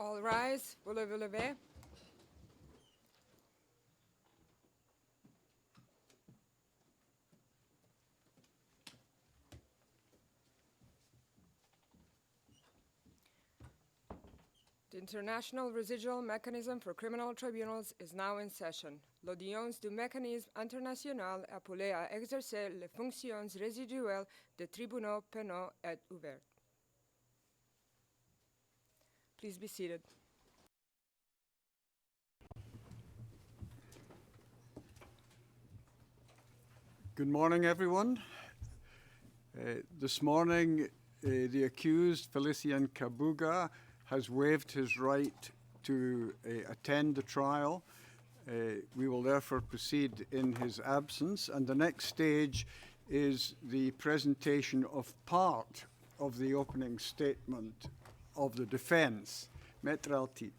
All rise. Vous levez, levez. The International Residual Mechanism for Criminal Tribunals is now in session. L'audience du mécanisme international appelé à exercer les fonctions résiduelles des tribunaux pénaux est ouverte. Please be seated. Good morning, everyone. This morning, the accused, Félicien Kabuga, has waived his right to attend the trial. We will therefore proceed in his absence, and the next stage is the presentation of part of the opening statement of the defense. MICT-13-38.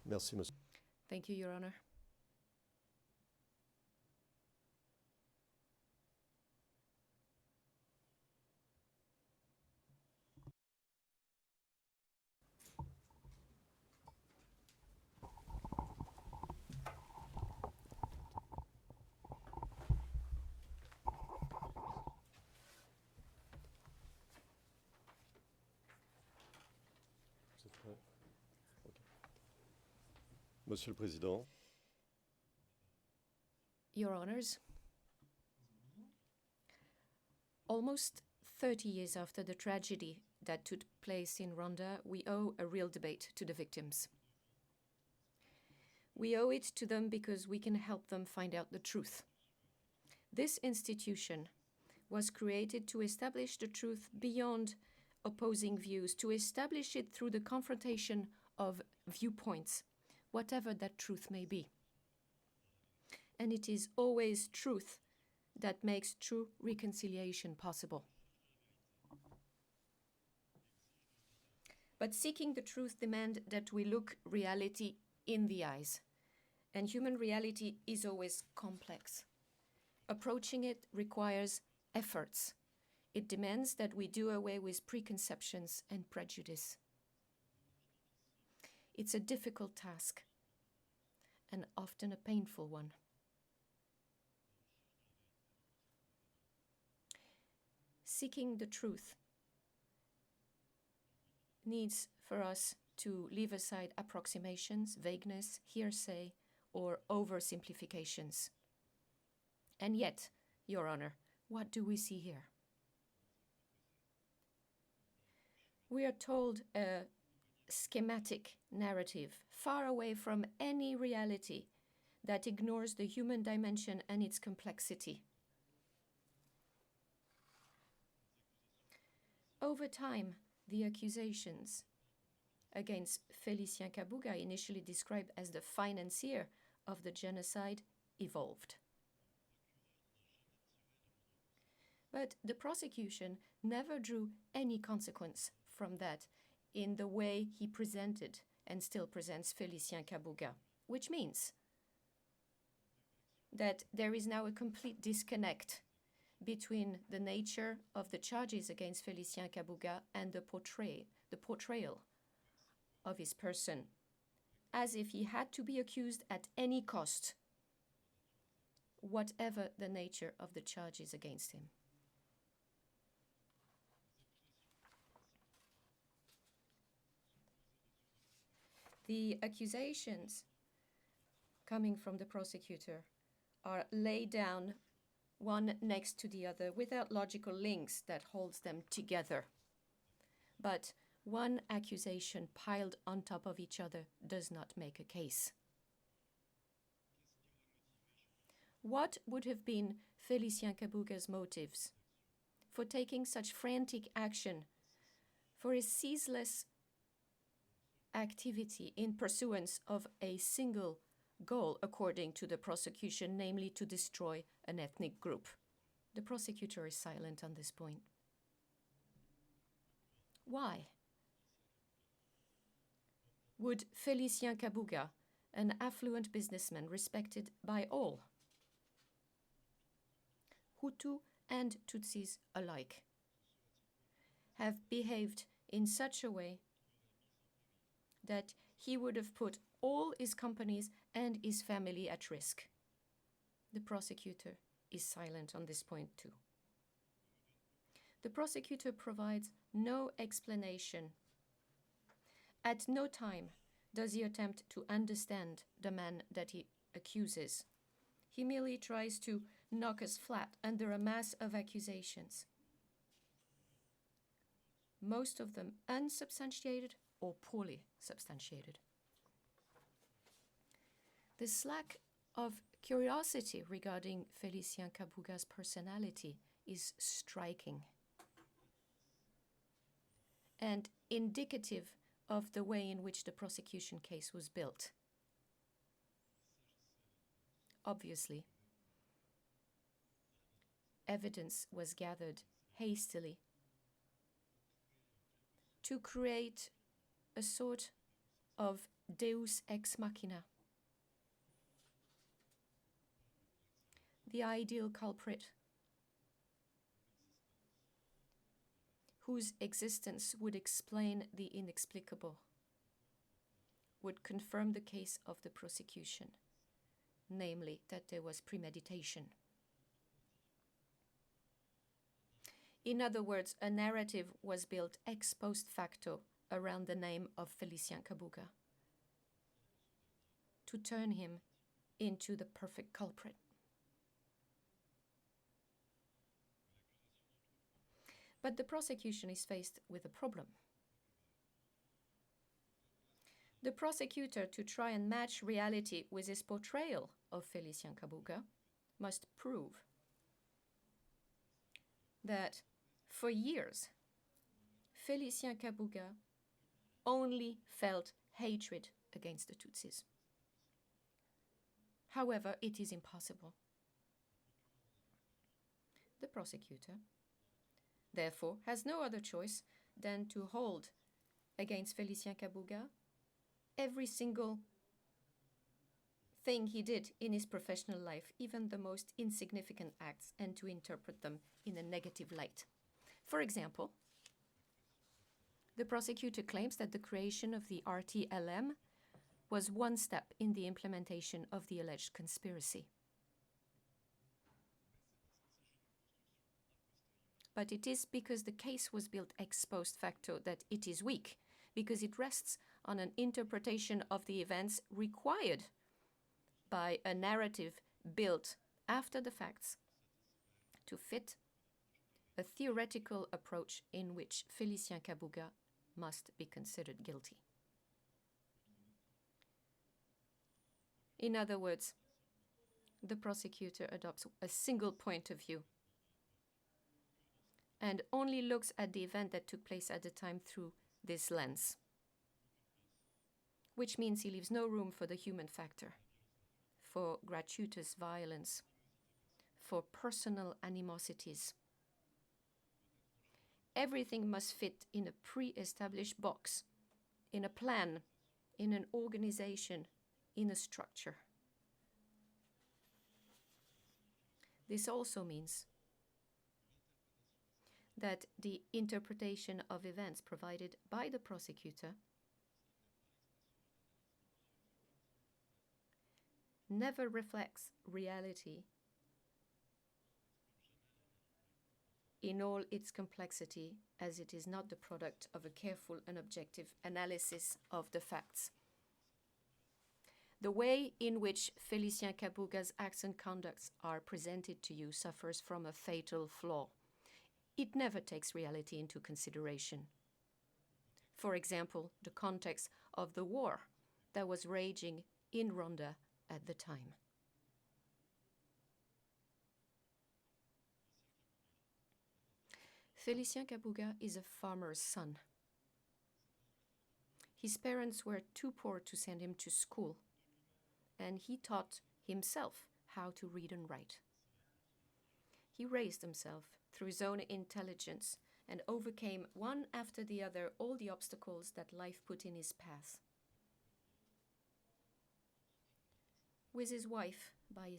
Merci, monsieur. Thank you, Your Honor. Monsieur le Président, Your Honors, almost 30 years after the tragedy that took place in Rwanda, we owe a real debate to the victims. We owe it to them because we can help them find out the truth. This institution was created to establish the truth beyond opposing views, to establish it through the confrontation of viewpoints, whatever that truth may be. And it is always truth that makes true reconciliation possible. But seeking the truth demands that we look reality in the eyes. And human reality is always complex. Approaching it requires efforts. It demands that we do away with preconceptions and prejudice. It's a difficult task, and often a painful one. Seeking the truth needs for us to leave aside approximations, vagueness, hearsay, or oversimplifications. And yet, Your Honor, what do we see here? We are told a schematic narrative, far away from any reality, that ignores the human dimension and its complexity. Over time, the accusations against Félicien Kabuga, initially described as the financier of the genocide, evolved. But the prosecution never drew any consequence from that in the way he presented and still presents Félicien Kabuga, which means that there is now a complete disconnect between the nature of the charges against Félicien Kabuga and the portrayal of his person, as if he had to be accused at any cost, whatever the nature of the charges against him. The accusations coming from the prosecutor are laid down one next to the other without logical links that holds them together. But one accusation piled on top of each other does not make a case. What would have been Félicien Kabuga's motives for taking such frantic action, for his ceaseless activity in pursuance of a single goal, according to the prosecution, namely to destroy an ethnic group? The prosecutor is silent on this point. Why? Would Félicien Kabuga, an affluent businessman respected by all, Hutu and Tutsis alike, have behaved in such a way that he would have put all his companies and his family at risk? The prosecutor is silent on this point too. The prosecutor provides no explanation. At no time does he attempt to understand the man that he accuses. He merely tries to knock us flat under a mass of accusations, most of them unsubstantiated or poorly substantiated. This lack of curiosity regarding Félicien Kabuga's personality is striking and indicative of the way in which the prosecution case was built. Obviously, evidence was gathered hastily to create a sort of deus ex machina, the ideal culprit whose existence would explain the inexplicable, would confirm the case of the prosecution, namely that there was premeditation. In other words, a narrative was built ex post facto around the name of Félicien Kabuga to turn him into the perfect culprit. But the prosecution is faced with a problem. The prosecutor, to try and match reality with his portrayal of Félicien Kabuga, must prove that for years, Félicien Kabuga only felt hatred against the Tutsis. However, it is impossible. The prosecutor, therefore, has no other choice than to hold against Félicien Kabuga every single thing he did in his professional life, even the most insignificant acts, and to interpret them in a negative light. For example, the prosecutor claims that the creation of the RTLM was one step in the implementation of the alleged conspiracy. But it is because the case was built ex post facto that it is weak, because it rests on an interpretation of the events required by a narrative built after the facts to fit a theoretical approach in which Félicien Kabuga must be considered guilty. In other words, the prosecutor adopts a single point of view and only looks at the event that took place at the time through this lens, which means he leaves no room for the human factor, for gratuitous violence, for personal animosities. Everything must fit in a pre-established box, in a plan, in an organization, in a structure. This also means that the interpretation of events provided by the prosecutor never reflects reality in all its complexity, as it is not the product of a careful and objective analysis of the facts. The way in which Félicien Kabuga's acts and conducts are presented to you suffers from a fatal flaw. It never takes reality into consideration. For example, the context of the war that was raging in Rwanda at the time. Félicien Kabuga is a farmer's son. His parents were too poor to send him to school, and he taught himself how to read and write. He raised himself through his own intelligence and overcame one after the other all the obstacles that life put in his path. With his wife by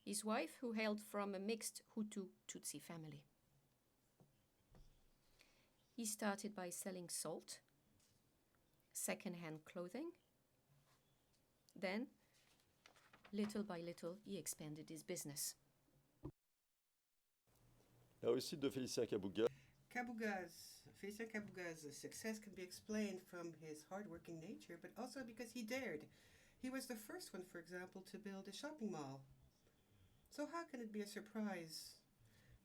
his wife who hailed from a mixed Hutu-Tutsi family. He started by selling salt, second-hand clothing. Then, little by little, he expanded his business. La réussite de Félicien Kabuga Félicien Kabuga's success can be explained from his hard-working nature, but also because he dared. He was the first one, for example, to build a shopping mall. So how can it be a surprise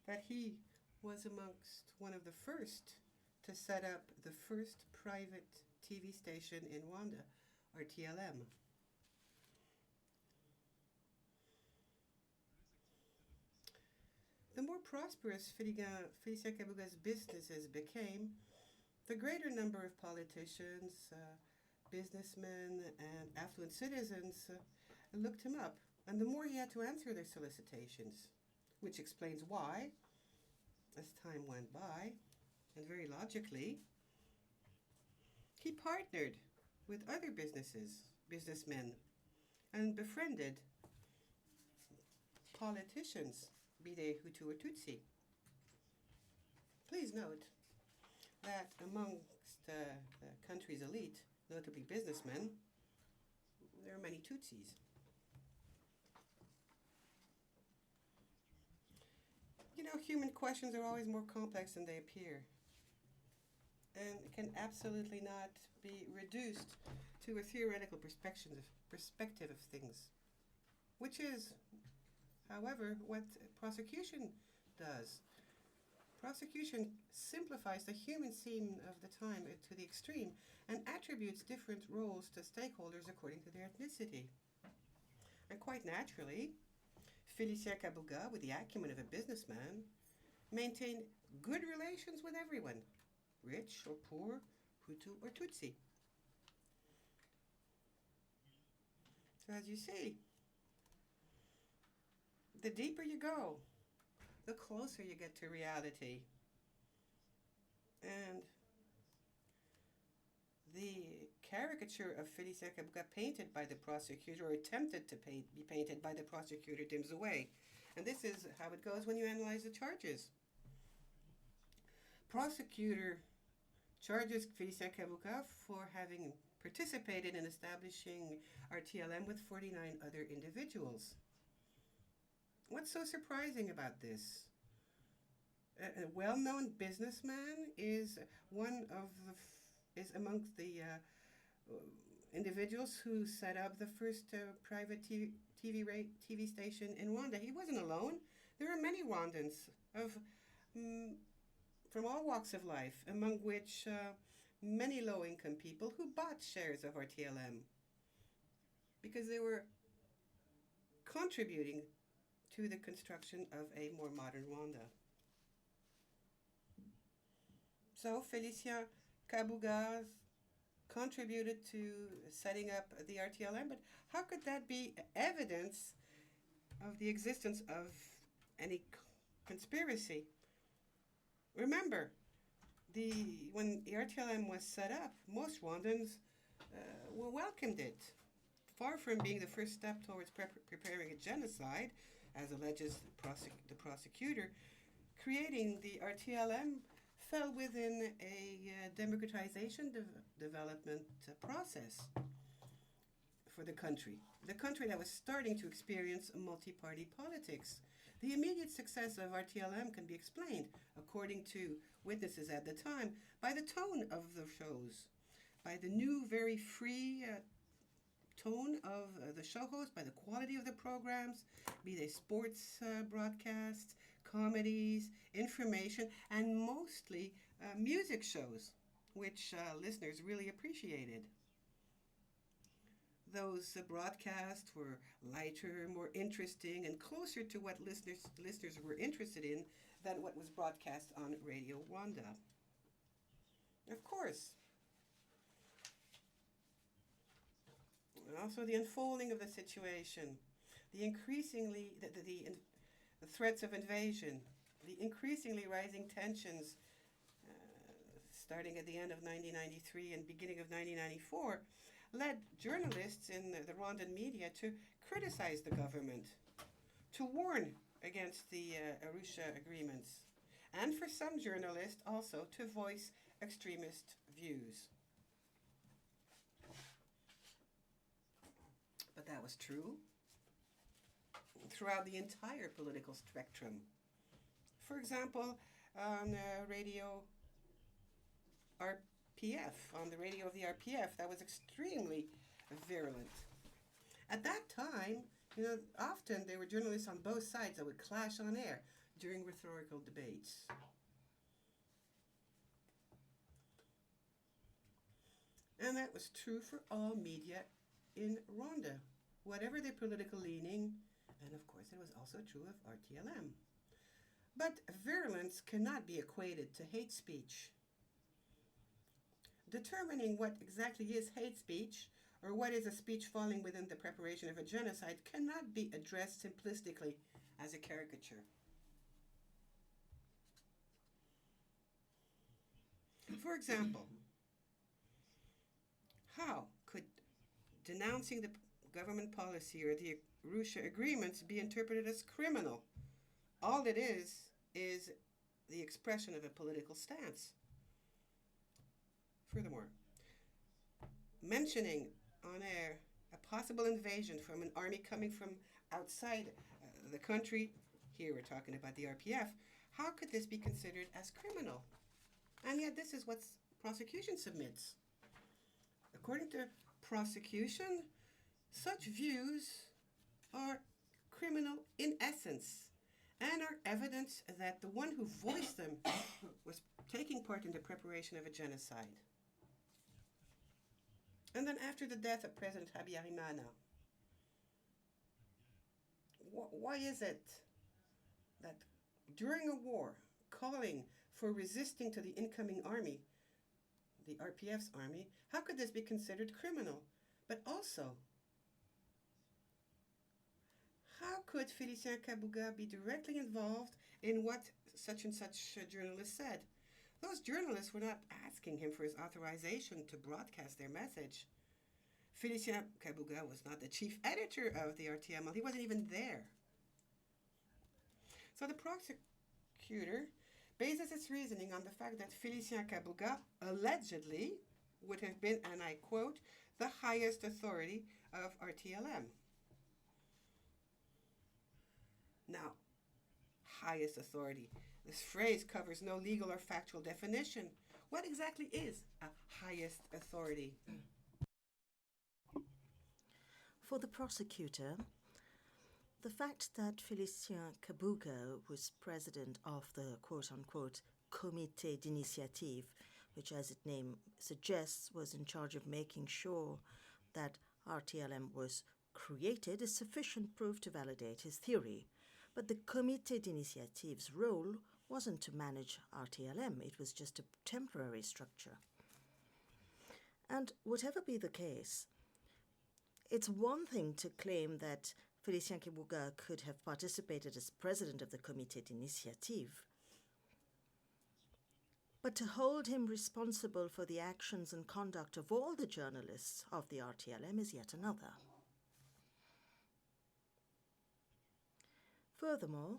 that he was amongst one of the first to set up the first private TV station in Rwanda, RTLM? The more prosperous Félicien Kabuga's businesses became, the greater number of politicians, businessmen, and affluent citizens looked him up, and the more he had to answer their solicitations, which explains why, as time went by, and very logically, he partnered with other businessmen, and befriended politicians, be they Hutu or Tutsi. Please note that amongst the country's elite, notably businessmen, there are many Tutsis. You know, human questions are always more complex than they appear, and can absolutely not be reduced to a theoretical perspective of things, which is, however, what prosecution does. Prosecution simplifies the human scene of the time to the extreme and attributes different roles to stakeholders according to their ethnicity. And quite naturally, Félicien Kabuga, with the acumen of a businessman, maintained good relations with everyone, rich or poor, Hutu or Tutsi. So as you see, the deeper you go, the closer you get to reality. And the caricature of Félicien Kabuga painted by the prosecutor, or attempted to be painted by the prosecutor, dims away. And this is how it goes when you analyze the charges. Prosecutor charges Félicien Kabuga for having participated in establishing RTLM with 49 other individuals. What's so surprising about this? A well-known businessman is amongst the individuals who set up the first private TV station in Rwanda. He wasn't alone. There are many Rwandans from all walks of life, among which many low-income people who bought shares of RTLM because they were contributing to the construction of a more modern Rwanda. So Félicien Kabuga contributed to setting up the RTLM, but how could that be evidence of the existence of any conspiracy? Remember, when the RTLM was set up, most Rwandans welcomed it. Far from being the first step towards preparing a genocide, as alleges the prosecutor, creating the RTLM fell within a democratization development process for the country that was starting to experience multi-party politics. The immediate success of RTLM can be explained, according to witnesses at the time, by the tone of the shows, by the new, very free tone of the show hosts, by the quality of the programs, be they sports broadcasts, comedies, information, and mostly music shows, which listeners really appreciated. Those broadcasts were lighter, more interesting, and closer to what listeners were interested in than what was broadcast on Radio Rwanda. Of course, also the unfolding of the situation, the threats of invasion, the increasingly rising tensions starting at the end of 1993 and beginning of 1994 led journalists in the Rwandan media to criticize the government, to warn against the Arusha agreements, and for some journalists also to voice extremist views. But that was true throughout the entire political spectrum. For example, on radio RPF, on the radio of the RPF, that was extremely virulent. At that time, often there were journalists on both sides that would clash on air during rhetorical debates. And that was true for all media in Rwanda, whatever their political leaning, and of course it was also true of RTLM. But virulence cannot be equated to hate speech. Determining what exactly is hate speech, or what is a speech falling within the preparation of a genocide, cannot be addressed simplistically as a caricature. For example, how could denouncing the government policy or the Arusha agreements be interpreted as criminal? All it is the expression of a political stance. Furthermore, mentioning on air a possible invasion from an army coming from outside the country, here we're talking about the RPF, how could this be considered as criminal? And yet this is what prosecution submits. According to prosecution, such views are criminal in essence and are evidence that the one who voiced them was taking part in the preparation of a genocide. And then after the death of President Habyarimana, why is it that during a war calling for resisting to the incoming army, the RPF's army, how could this be considered criminal? But also, how could Félicien Kabuga be directly involved in what such and such journalist said? Those journalists were not asking him for his authorization to broadcast their message. Félicien Kabuga was not the chief editor of the RTML. He wasn't even there. So the prosecutor bases its reasoning on the fact that Félicien Kabuga allegedly would have been, and I quote, the highest authority of RTLM. Now, highest authority. This phrase covers no legal or factual definition. What exactly is a highest authority? For the prosecutor, the fact that Félicien Kabuga was president of the quote-unquote Comité d'Initiative, which as its name suggests was in charge of making sure that RTLM was created, is sufficient proof to validate his theory. But the Comité d'Initiative's role wasn't to manage RTLM, it was just a temporary structure. And whatever be the case, it's one thing to claim that Félicien Kabuga could have participated as president of the Comité d'Initiative, but to hold him responsible for the actions and conduct of all the journalists of the RTLM is yet another. Furthermore,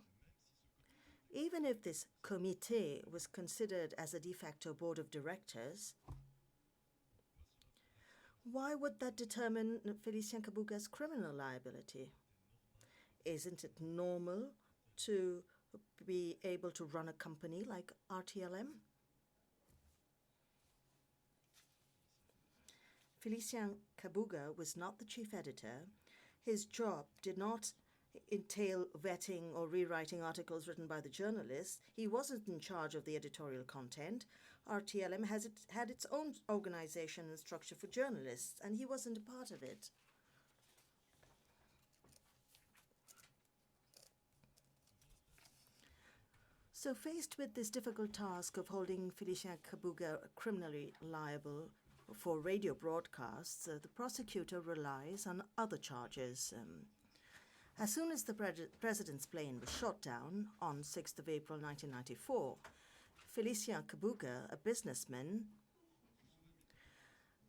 even if this comité was considered as a de facto board of directors, why would that determine Félicien Kabuga's criminal liability? Isn't it normal to be able to run a company like RTLM? Félicien Kabuga was not the chief editor. His job did not entail vetting or rewriting articles written by the journalists. He wasn't in charge of the editorial content. RTLM had its own organization and structure for journalists, and he wasn't a part of it. So faced with this difficult task of holding Félicien Kabuga criminally liable for radio broadcasts, the prosecutor relies on other charges. As soon as the president's plane was shot down on 6th of April 1994, Félicien Kabuga, a businessman,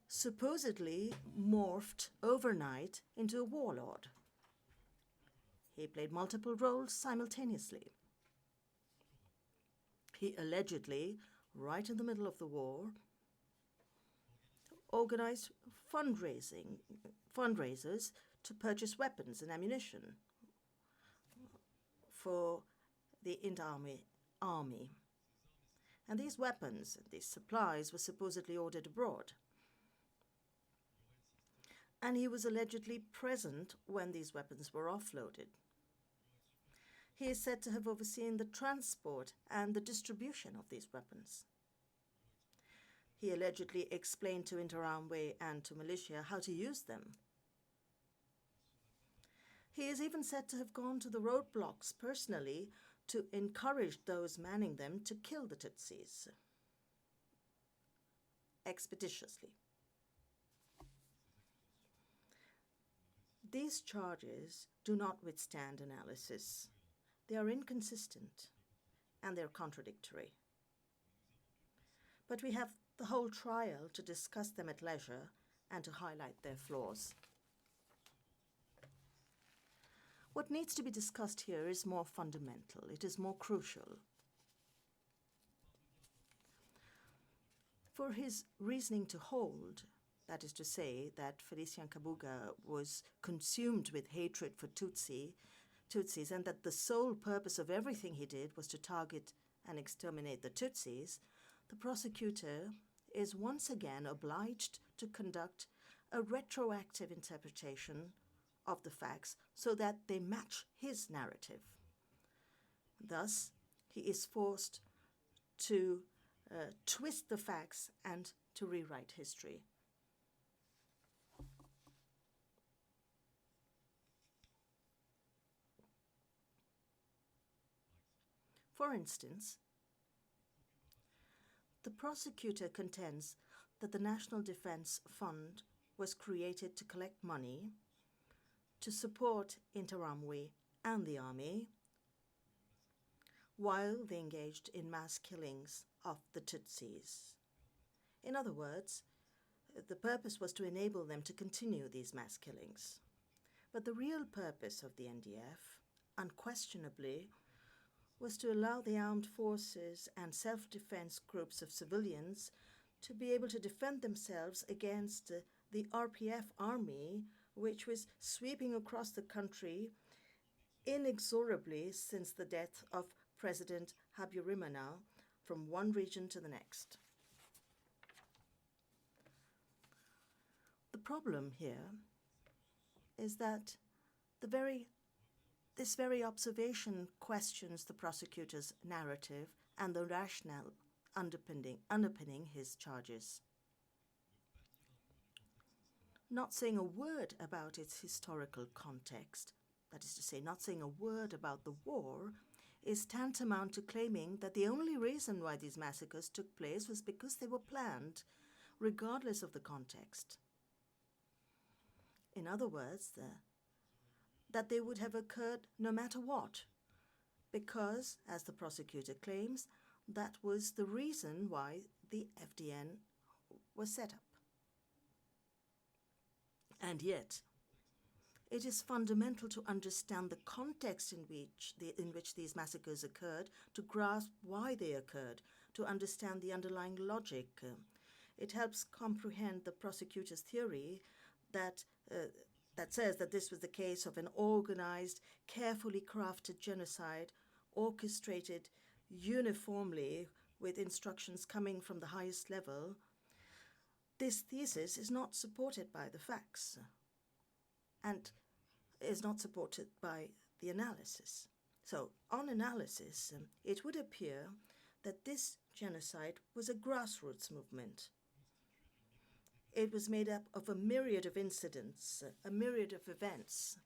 supposedly morphed overnight into a warlord. He played multiple roles simultaneously. He allegedly, right in the middle of the war, organized fundraisers to purchase weapons and ammunition for the Indian army. And these weapons, these supplies, were supposedly ordered abroad. And he was allegedly present when these weapons were offloaded. He is said to have overseen the transport and the distribution of these weapons. He allegedly explained to Interamwe and to militia how to use them. He is even said to have gone to the roadblocks personally to encourage those manning them to kill the Tutsis expeditiously. These charges do not withstand analysis. They are inconsistent and they're contradictory. But we have the whole trial to discuss them at leisure and to highlight their flaws. What needs to be discussed here is more fundamental. It is more crucial. For his reasoning to hold, that is to say, that Félicien Kabuga was consumed with hatred for Tutsis, and that the sole purpose of everything he did was to target and exterminate the Tutsis, the prosecutor is once again obliged to conduct a retroactive interpretation of the facts so that they match his narrative. Thus, he is forced to twist the facts and to rewrite history. For instance, the prosecutor contends that the National Defense Fund was created to collect money to support Interamwe and the army while they engaged in mass killings of the Tutsis. In other words, the purpose was to enable them to continue these mass killings. But the real purpose of the NDF, unquestionably, was to allow the armed forces and self-defense groups of civilians to be able to defend themselves against the RPF army, which was sweeping across the country inexorably since the death of President Habyarimana from one region to the next. The problem here is that this very observation questions the prosecutor's narrative and the rationale underpinning his charges. Not saying a word about its historical context, that is to say, not saying a word about the war, is tantamount to claiming that the only reason why these massacres took place was because they were planned, regardless of the context. In other words, that they would have occurred no matter what, because, as the prosecutor claims, that was the reason why the FDN was set up. And yet, it is fundamental to understand the context in which these massacres occurred, to grasp why they occurred, to understand the underlying logic. It helps comprehend the prosecutor's theory that says that this was the case of an organized, carefully crafted genocide, orchestrated uniformly with instructions coming from the highest level. This thesis is not supported by the facts and is not supported by the analysis. So, on analysis, it would appear that this genocide was a grassroots movement. It was made up of a myriad of incidents, a myriad of events.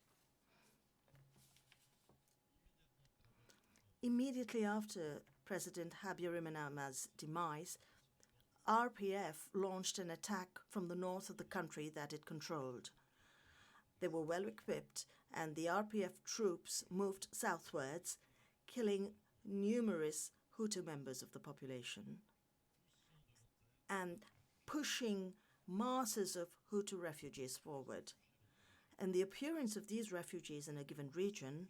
Immediately after President Habyarimana's demise, RPF launched an attack from the north of the country that it controlled. They were well equipped and the RPF troops moved southwards, killing numerous Hutu members of the population and pushing masses of Hutu refugees forward. And the appearance of these refugees in a given region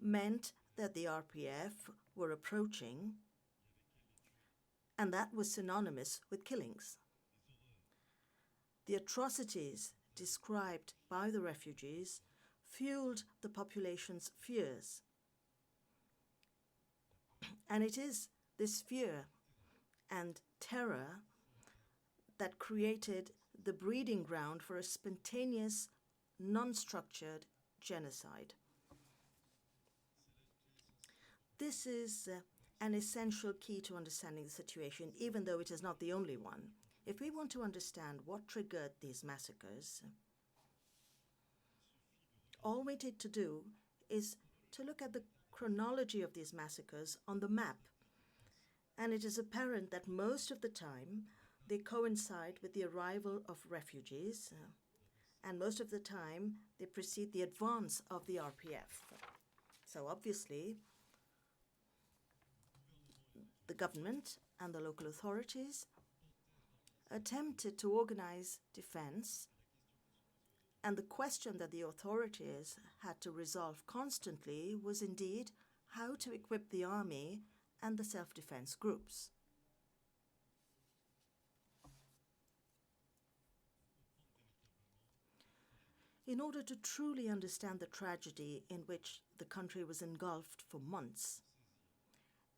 meant that the RPF were approaching, and that was synonymous with killings. The atrocities described by the refugees fueled the population's fears. And it is this fear and terror that created the breeding ground for a spontaneous, non-structured genocide. This is an essential key to understanding the situation, even though it is not the only one. If we want to understand what triggered these massacres, all we need to do is to look at the chronology of these massacres on the map. And it is apparent that most of the time they coincide with the arrival of refugees, and most of the time they precede the advance of the RPF. So obviously, the government and the local authorities attempted to organize defense, and the question that the authorities had to resolve constantly was indeed how to equip the army and the self-defense groups. In order to truly understand the tragedy in which the country was engulfed for months,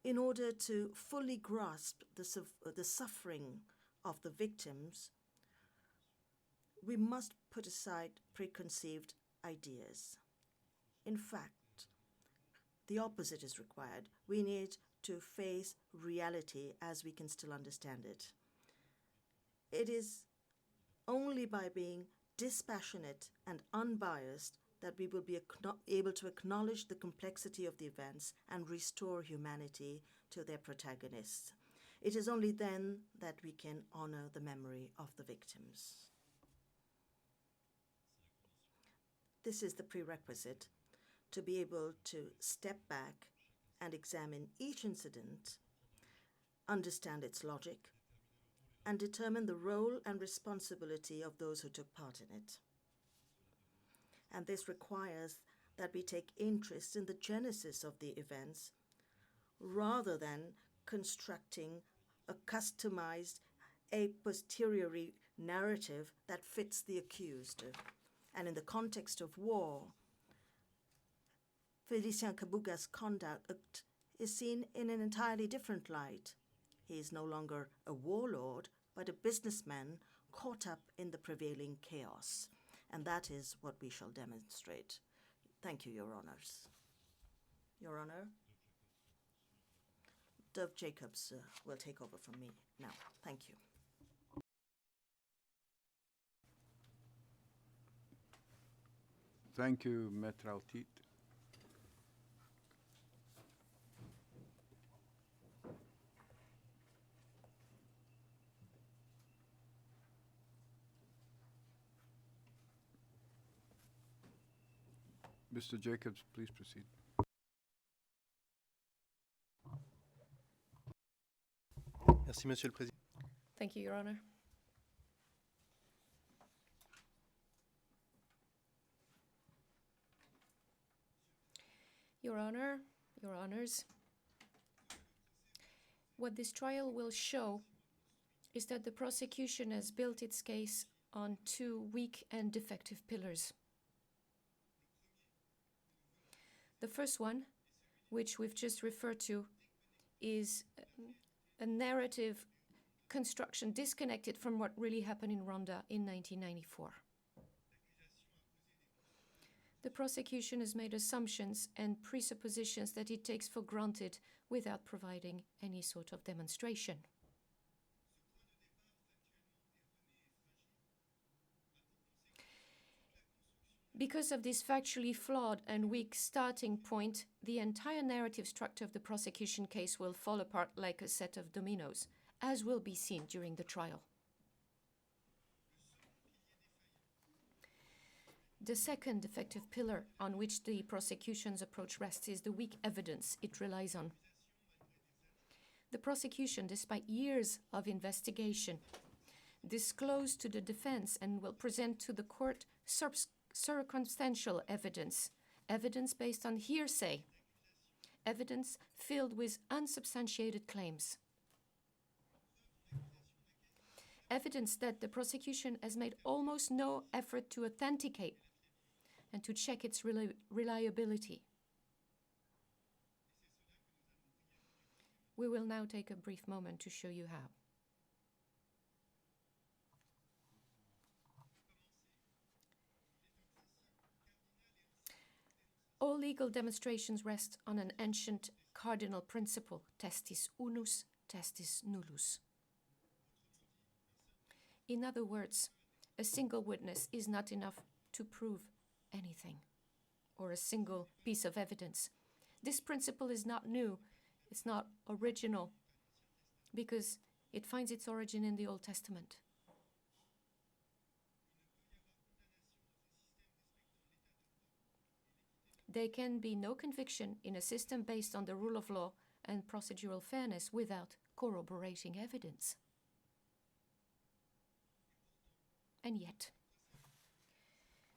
in order to fully grasp the suffering of the victims, we must put aside preconceived ideas. In fact, the opposite is required. We need to face reality as we can still understand it. It is only by being dispassionate and unbiased that we will be able to acknowledge the complexity of the events and restore humanity to their protagonists. It is only then that we can honor the memory of the victims. This is the prerequisite to be able to step back and examine each incident, understand its logic, and determine the role and responsibility of those who took part in it. And this requires that we take interest in the genesis of the events rather than constructing a customized, a posteriori narrative that fits the accused. And in the context of war, Félicien Kabuga's conduct is seen in an entirely different light. He is no longer a warlord, but a businessman caught up in the prevailing chaos. And that is what we shall demonstrate. Thank you, Your Honors. Your Honor, Dove Jacobs will take over from me now. Thank you. Thank you, Maître Altit. Mr. Jacobs, please proceed. Merci, Monsieur le Président. Thank you, Your Honor. Your Honor, Your Honors, what this trial will show is that the prosecution has built its case on two weak and defective pillars. The first one, which we've just referred to, is a narrative construction disconnected from what really happened in Rwanda in 1994. The prosecution has made assumptions and presuppositions that it takes for granted without providing any sort of demonstration. Because of this factually flawed and weak starting point, the entire narrative structure of the prosecution case will fall apart like a set of dominoes, as will be seen during the trial. The second effective pillar on which the prosecution's approach rests is the weak evidence it relies on. The prosecution, despite years of investigation, disclosed to the defense and will present to the court circumstantial evidence, evidence based on hearsay, evidence filled with unsubstantiated claims, evidence that the prosecution has made almost no effort to authenticate and to check its reliability. We will now take a brief moment to show you how. All legal demonstrations rest on an ancient cardinal principle, testis unus, testis nullus. In other words, a single witness is not enough to prove anything, or a single piece of evidence. This principle is not new, it's not original, because it finds its origin in the Old Testament. There can be no conviction in a system based on the rule of law and procedural fairness without corroborating evidence. And yet,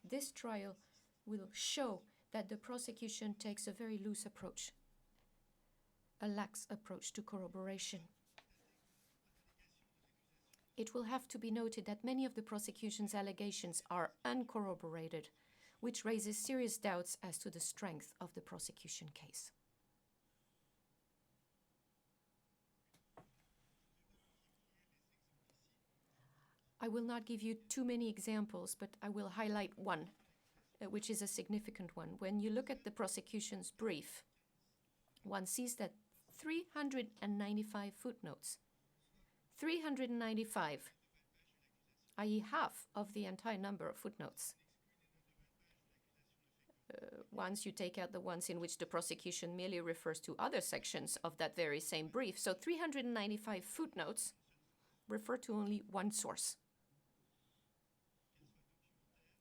this trial will show that the prosecution takes a very loose approach, a lax approach to corroboration. It will have to be noted that many of the prosecution's allegations are uncorroborated, which raises serious doubts as to the strength of the prosecution case. I will not give you too many examples, but I will highlight one, which is a significant one. When you look at the prosecution's brief, one sees that 395 footnotes, 395, i.e. half of the entire number of footnotes. Once you take out the ones in which the prosecution merely refers to other sections of that very same brief. So 395 footnotes refer to only one source,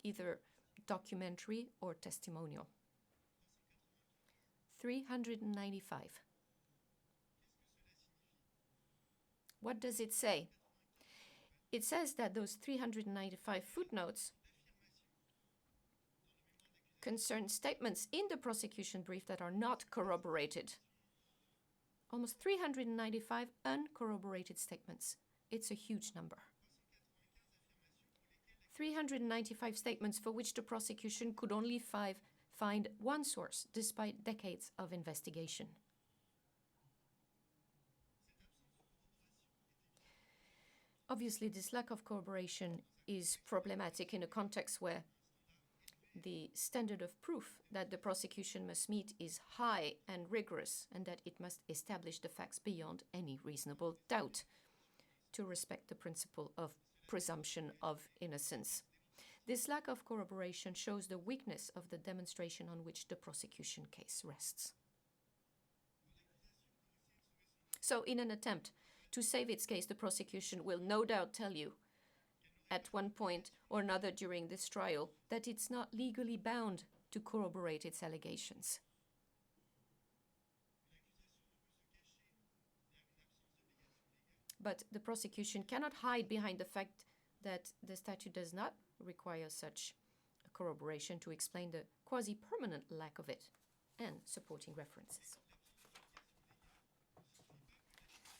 either documentary or testimonial. 395. What does it say? It says that those 395 footnotes concern statements in the prosecution brief that are not corroborated. Almost 395 uncorroborated statements. It's a huge number. 395 statements for which the prosecution could only find one source despite decades of investigation. Obviously, this lack of corroboration is problematic in a context where the standard of proof that the prosecution must meet is high and rigorous, and that it must establish the facts beyond any reasonable doubt to respect the principle of presumption of innocence. This lack of corroboration shows the weakness of the demonstration on which the prosecution case rests. So, in an attempt to save its case, the prosecution will no doubt tell you at one point or another during this trial that it's not legally bound to corroborate its allegations. But the prosecution cannot hide behind the fact that the statute does not require such corroboration to explain the quasi-permanent lack of it and supporting references.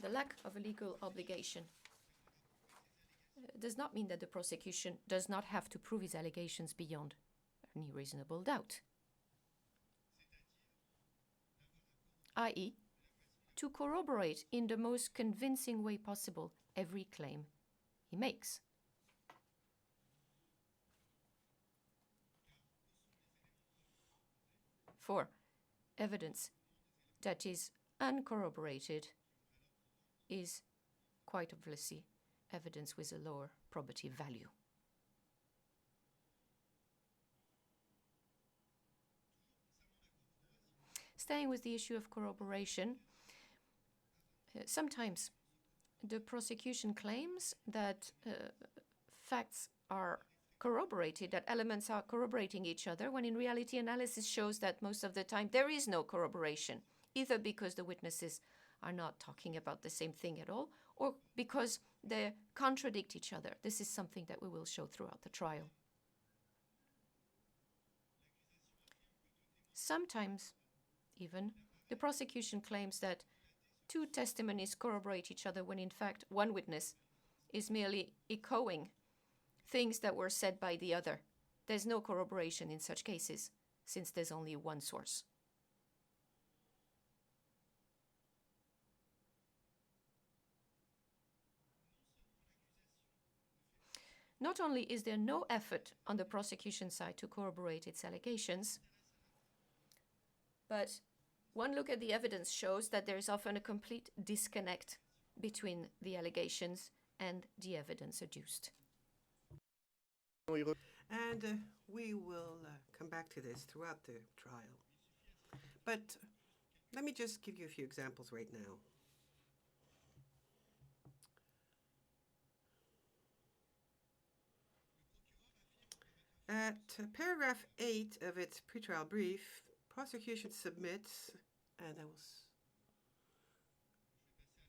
The lack of a legal obligation does not mean that the prosecution does not have to prove its allegations beyond any reasonable doubt, i.e., to corroborate in the most convincing way possible every claim he makes. For evidence that is uncorroborated is quite obviously evidence with a lower probative value. Staying with the issue of corroboration, sometimes the prosecution claims that facts are corroborated, that elements are corroborating each other, when in reality analysis shows that most of the time there is no corroboration, either because the witnesses are not talking about the same thing at all, or because they contradict each other. This is something that we will show throughout the trial. Sometimes, even, the prosecution claims that two testimonies corroborate each other when in fact one witness is merely echoing things that were said by the other. There's no corroboration in such cases, since there's only one source. Not only is there no effort on the prosecution side to corroborate its allegations, but one look at the evidence shows that there is often a complete disconnect between the allegations and the evidence adduced. And we will come back to this throughout the trial. But let me just give you a few examples right now. At paragraph 8 of its pretrial brief, prosecution submits, and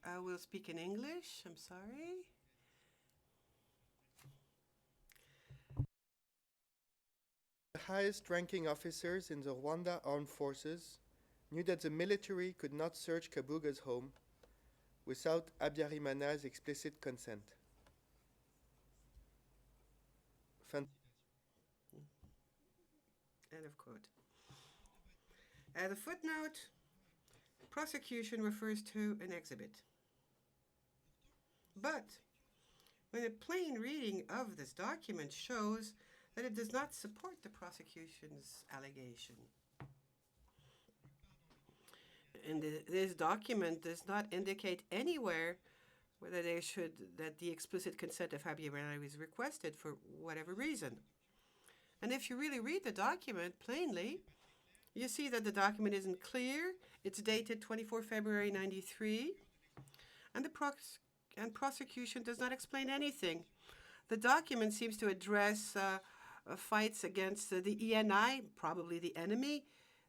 I will speak in English, I'm sorry. The highest-ranking officers in the Rwanda Armed Forces knew that the military could not search Kabuga's home without Habyarimana's explicit consent. End of quote. At the footnote, prosecution refers to an exhibit. But when a plain reading of this document shows that it does not support the prosecution's allegation. And this document does not indicate anywhere whether that the explicit consent of Habyarimana is requested for whatever reason. And if you really read the document plainly, you see that the document isn't clear. It's dated 24 February 93, and the prosecution does not explain anything. The document seems to address fights against the ENI, probably the enemy,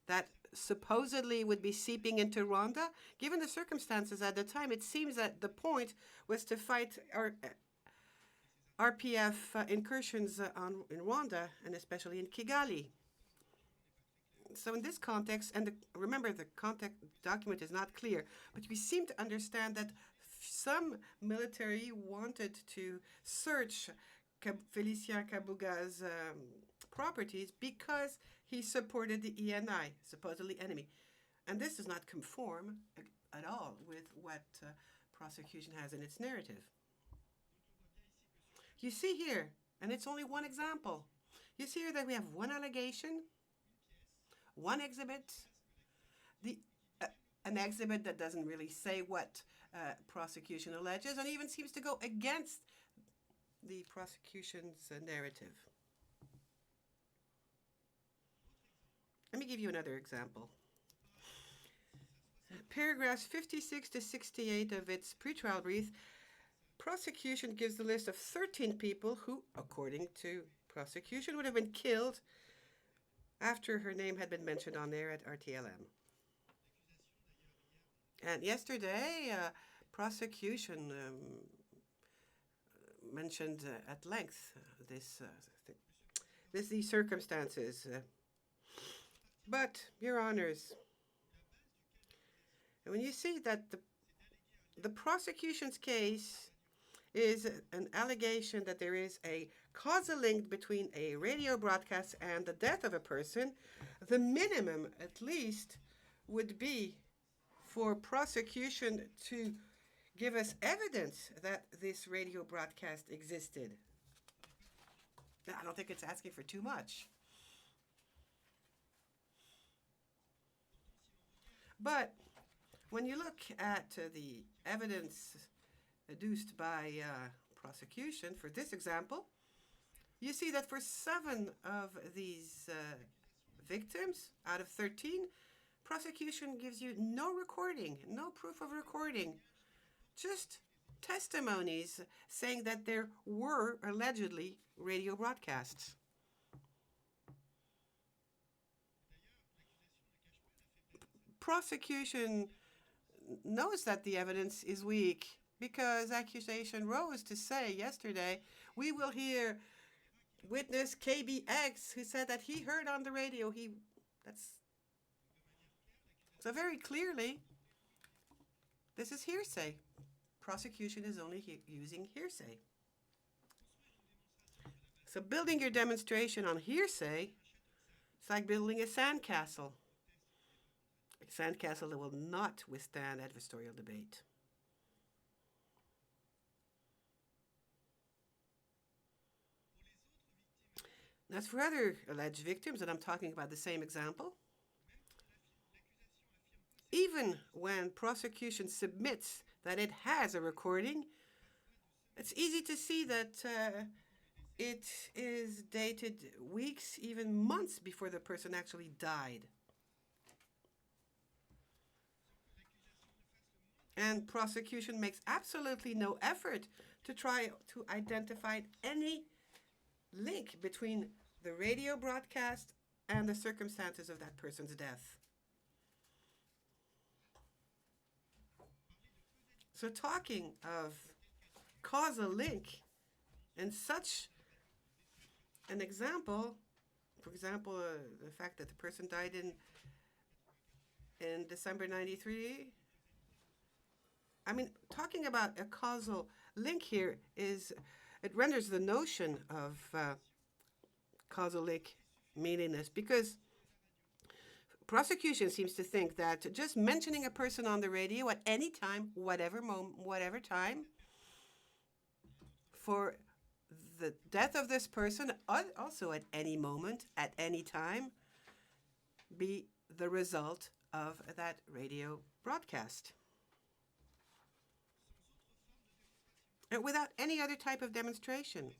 that supposedly would be seeping into Rwanda. Given the circumstances at the time, it seems that the point was to fight RPF incursions in Rwanda, and especially in Kigali. So in this context, and remember the context document is not clear, but we seem to understand that some military wanted to search Félicien Kabuga's properties because he supported the ENI, supposedly enemy. And this does not conform at all with what prosecution has in its narrative. You see here, and it's only one example, you see here that we have one allegation, one exhibit, an exhibit that doesn't really say what prosecution alleges and even seems to go against the prosecution's narrative. Let me give you another example. Paragraphs 56 to 68 of its pretrial brief, prosecution gives the list of 13 people who, according to prosecution, would have been killed after her name had been mentioned on there at RTLM. And yesterday, prosecution mentioned at length these circumstances. But, Your Honors, when you see that the prosecution's case is an allegation that there is a causal link between a radio broadcast and the death of a person, the minimum, at least, would be for prosecution to give us evidence that this radio broadcast existed. Now, I don't think it's asking for too much. But when you look at the evidence adduced by prosecution for this example, you see that for 7 of these victims out of 13, prosecution gives you no recording, no proof of recording, just testimonies saying that there were allegedly radio broadcasts. Prosecution knows that the evidence is weak because accusation rose to say yesterday, we will hear witness KBX who said that he heard on the radio. So very clearly, this is hearsay. Prosecution is only using hearsay. So building your demonstration on hearsay, it's like building a sandcastle. A sandcastle that will not withstand adversarial debate. As for other alleged victims, and I'm talking about the same example, even when prosecution submits that it has a recording, it's easy to see that it is dated weeks, even months before the person actually died. And prosecution makes absolutely no effort to try to identify any link between the radio broadcast and the circumstances of that person's death. So talking of causal link in such an example, for example, the fact that the person died in December 93, I mean, talking about a causal link here it renders the notion of causal link meaningless, because prosecution seems to think that just mentioning a person on the radio at any time, whatever moment, whatever time, for the death of this person, also at any moment, at any time, be the result of that radio broadcast. And without any other type of demonstration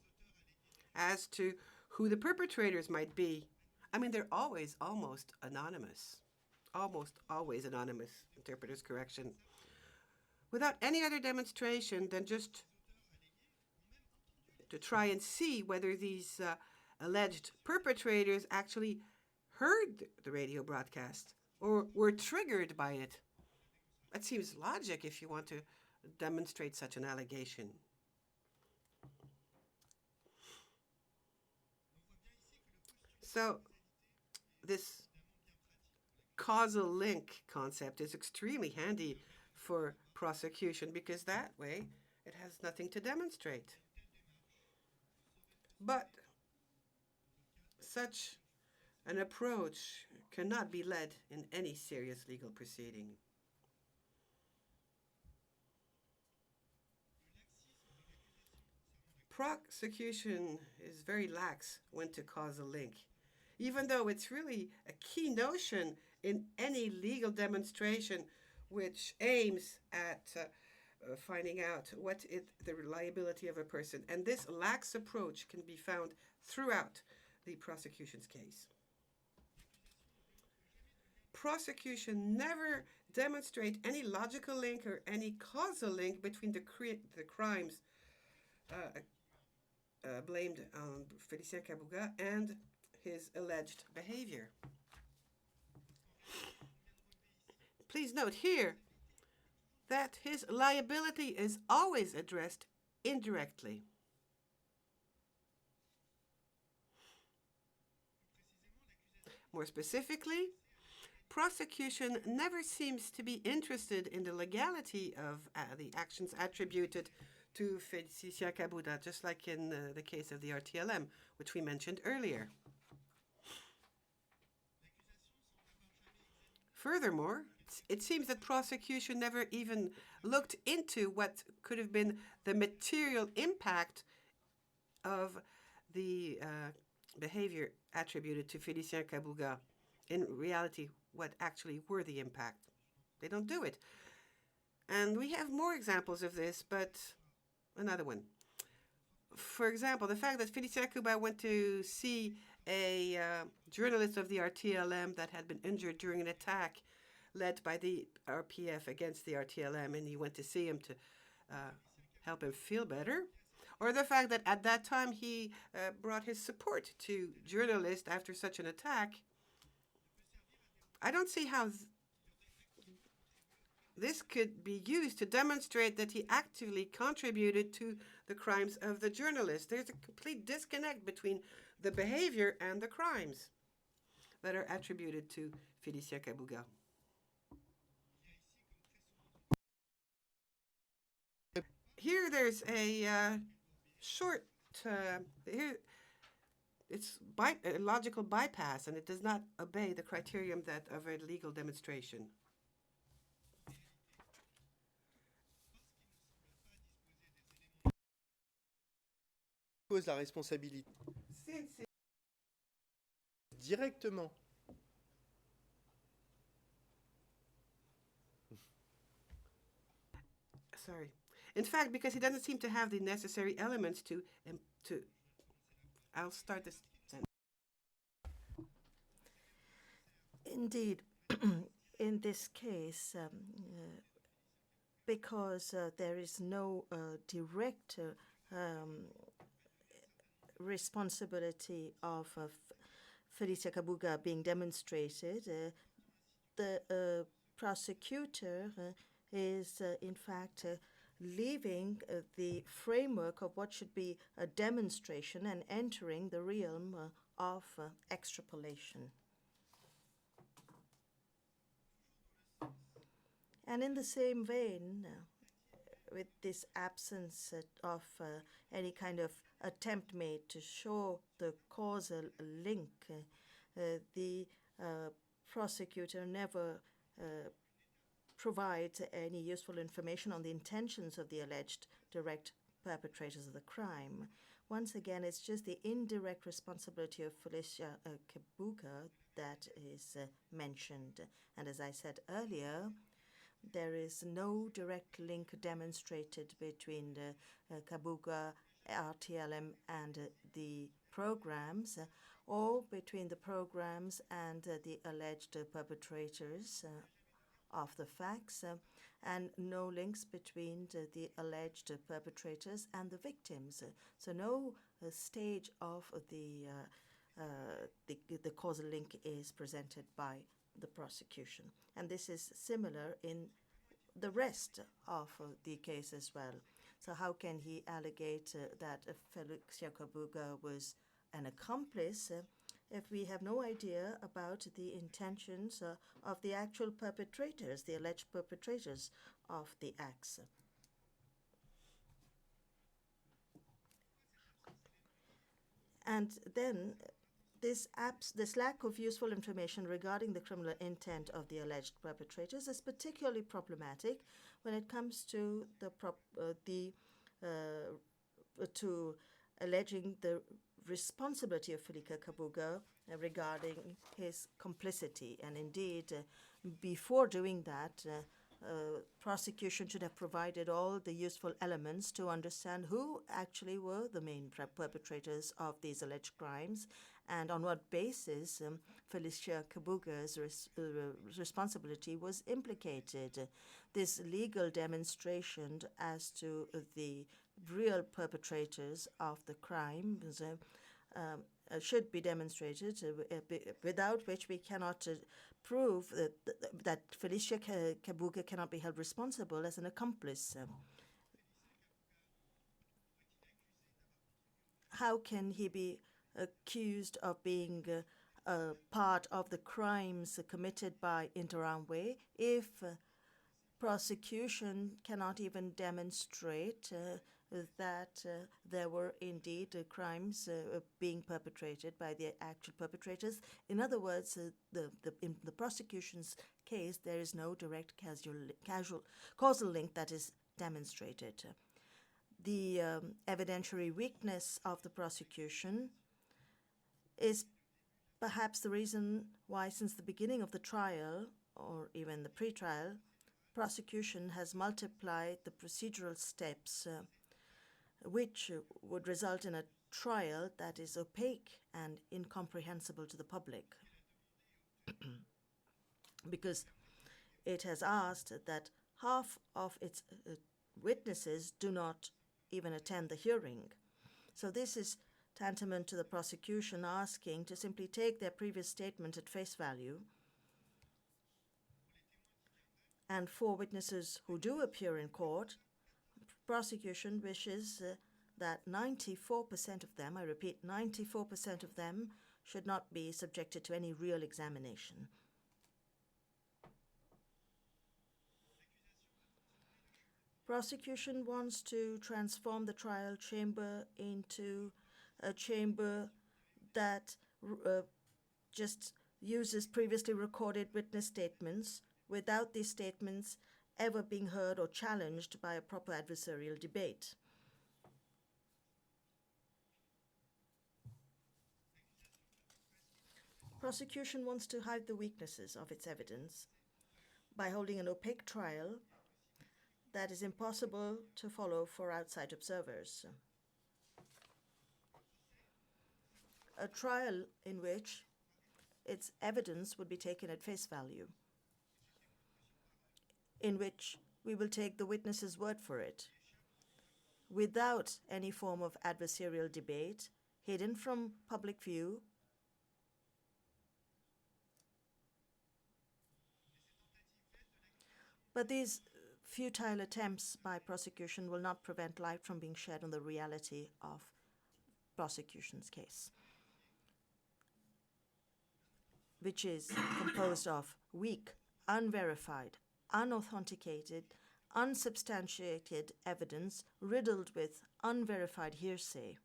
as to who the perpetrators might be. I mean, they're always almost anonymous. Almost always anonymous, interpreter's correction. Without any other demonstration than just to try and see whether these alleged perpetrators actually heard the radio broadcast or were triggered by it. That seems logic if you want to demonstrate such an allegation. So this causal link concept is extremely handy for prosecution because that way it has nothing to demonstrate. But such an approach cannot be led in any serious legal proceeding. Prosecution is very lax when to cause a link, even though it's really a key notion in any legal demonstration which aims at finding out what is the reliability of a person. And this lax approach can be found throughout the prosecution's case. Prosecution never demonstrate any logical link or any causal link between the crimes blamed on Félicien Kabuga and his alleged behavior. Please note here that his liability is always addressed indirectly. More specifically, prosecution never seems to be interested in the legality of the actions attributed to Félicien Kabuga, just like in the case of the RTLM, which we mentioned earlier. Furthermore, it seems that prosecution never even looked into what could have been the material impact of the behavior attributed to Félicien Kabuga. In reality, what actually were the impact. They don't do it. And we have more examples of this, but another one. For example, the fact that Félicien Kabuga went to see a journalist of the RTLM that had been injured during an attack led by the RPF against the RTLM, and he went to see him to help him feel better, or the fact that at that time he brought his support to journalists after such an attack. I don't see how this could be used to demonstrate that he actively contributed to the crimes of the journalist. There's a complete disconnect between the behavior and the crimes that are attributed to Félicien Kabuga. Here there's a short, here it's a logical bypass, and it does not obey the criterion that of a legal demonstration. Pose la responsabilité directement. Sorry. In fact, because he doesn't seem to have the necessary elements to I'll start this sentence. Indeed, in this case, because there is no direct responsibility of Félicien Kabuga being demonstrated, the prosecutor is in fact leaving the framework of what should be a demonstration and entering the realm of extrapolation. And in the same vein, with this absence of any kind of attempt made to show the causal link, the prosecutor never provides any useful information on the intentions of the alleged direct perpetrators of the crime. Once again, it's just the indirect responsibility of Félicien Kabuga that is mentioned. And as I said earlier, there is no direct link demonstrated between the Kabuga, RTLM, and the programs, or between the programs and the alleged perpetrators of the facts, and no links between the alleged perpetrators and the victims. So no stage of the causal link is presented by the prosecution. And this is similar in the rest of the case as well. So how can he allegate that Félicien Kabuga was an accomplice if we have no idea about the intentions of the actual perpetrators, the alleged perpetrators of the acts? And then this lack of useful information regarding the criminal intent of the alleged perpetrators is particularly problematic when it comes to to alleging the responsibility of Félicien Kabuga regarding his complicity. And indeed, before doing that, prosecution should have provided all the useful elements to understand who actually were the main perpetrators of these alleged crimes and on what basis Félicien Kabuga's responsibility was implicated. This legal demonstration as to the real perpetrators of the crimes should be demonstrated, without which we cannot prove that Félicien Kabuga cannot be held responsible as an accomplice. How can he be accused of being part of the crimes committed by Interamwe if prosecution cannot even demonstrate that there were indeed crimes being perpetrated by the actual perpetrators? In other words, in the prosecution's case, there is no direct causal link that is demonstrated. The evidentiary weakness of the prosecution is perhaps the reason why, since the beginning of the trial, or even the pre-trial, prosecution has multiplied the procedural steps which would result in a trial that is opaque and incomprehensible to the public. Because it has asked that half of its witnesses do not even attend the hearing. So this is tantamount to the prosecution asking to simply take their previous statement at face value. And for witnesses who do appear in court, prosecution wishes that 94% of them, I repeat, 94% of them, should not be subjected to any real examination. Prosecution wants to transform the trial chamber into a chamber that just uses previously recorded witness statements without these statements ever being heard or challenged by a proper adversarial debate. Prosecution wants to hide the weaknesses of its evidence by holding an opaque trial that is impossible to follow for outside observers. A trial in which its evidence would be taken at face value, in which we will take the witness's word for it, without any form of adversarial debate, hidden from public view, but these futile attempts by prosecution will not prevent light from being shed on the reality of prosecution's case, which is composed of weak, unverified, unauthenticated, unsubstantiated evidence riddled with unverified hearsay.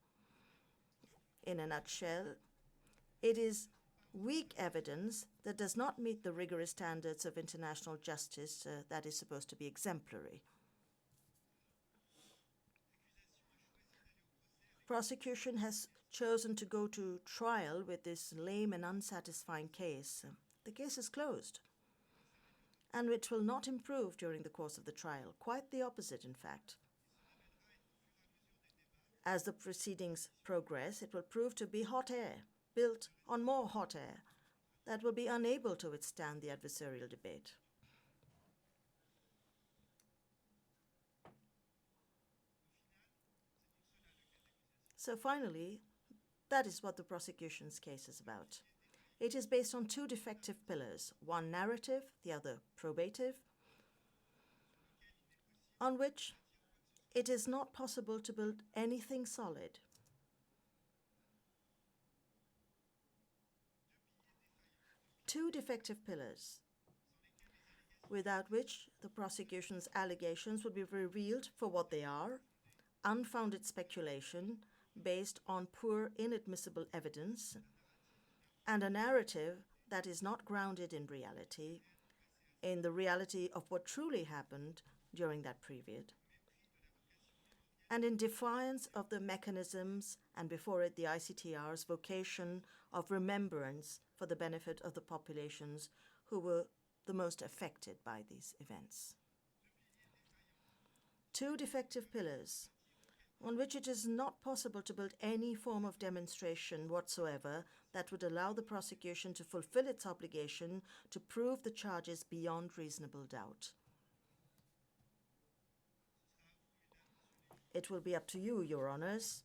In a nutshell, it is weak evidence that does not meet the rigorous standards of international justice that is supposed to be exemplary. Prosecution has chosen to go to trial with this lame and unsatisfying case. The case is closed, and which will not improve during the course of the trial. Quite the opposite, in fact. As the proceedings progress, it will prove to be hot air, built on more hot air, that will be unable to withstand the adversarial debate. So finally, that is what the prosecution's case is about. It is based on two defective pillars, one narrative, the other probative, on which it is not possible to build anything solid. Two defective pillars, without which the prosecution's allegations would be revealed for what they are, unfounded speculation based on poor, inadmissible evidence, and a narrative that is not grounded in reality, in the reality of what truly happened during that period, and in defiance of the mechanisms and before it the ICTR's vocation of remembrance for the benefit of the populations who were the most affected by these events. Two defective pillars on which it is not possible to build any form of demonstration whatsoever that would allow the prosecution to fulfill its obligation to prove the charges beyond reasonable doubt. It will be up to you, Your Honours,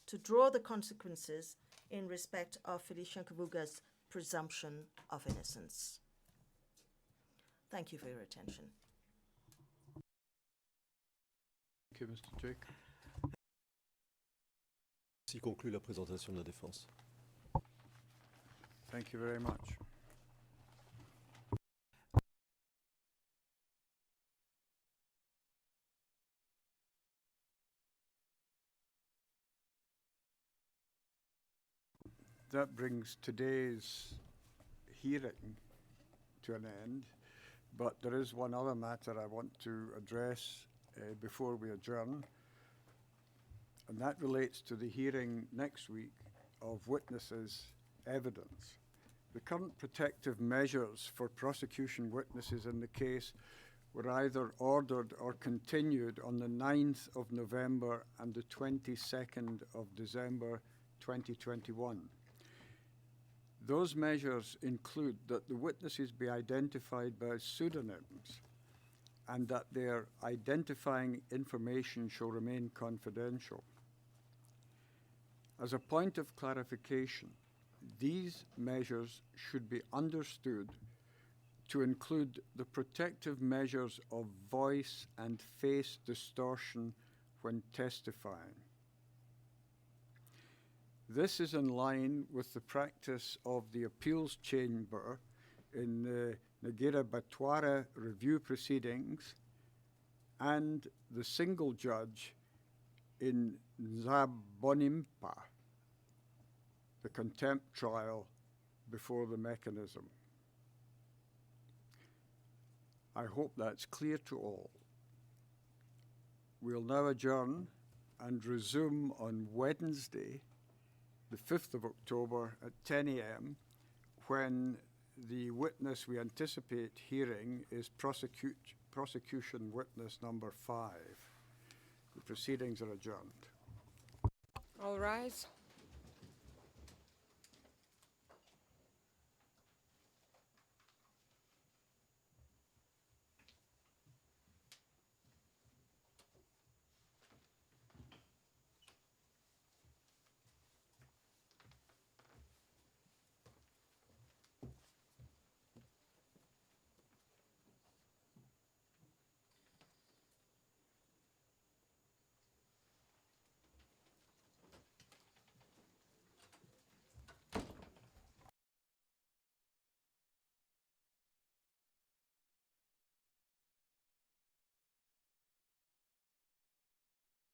to draw the consequences in respect of Félicien Kabuga's presumption of innocence. Thank you for your attention. Thank you, Mr. Jake. Ceci conclut la présentation de la défense. Thank you very much. That brings today's hearing to an end, but there is one other matter I want to address before we adjourn, and that relates to the hearing next week of witnesses' evidence. The current protective measures for prosecution witnesses in the case were either ordered or continued on the 9th of November and the 22nd of December 2021. Those measures include that the witnesses be identified by pseudonyms and that their identifying information shall remain confidential. As a point of clarification, these measures should be understood to include the protective measures of voice and face distortion when testifying. This is in line with the practice of the appeals chamber in the Nagira Batwara review proceedings and the single judge in Nzabonimpa, the contempt trial before the mechanism. I hope that's clear to all. We'll now adjourn and resume on Wednesday, the 5th of October at 10 a.m. when the witness we anticipate hearing is prosecution witness number 5. The proceedings are adjourned. All rise.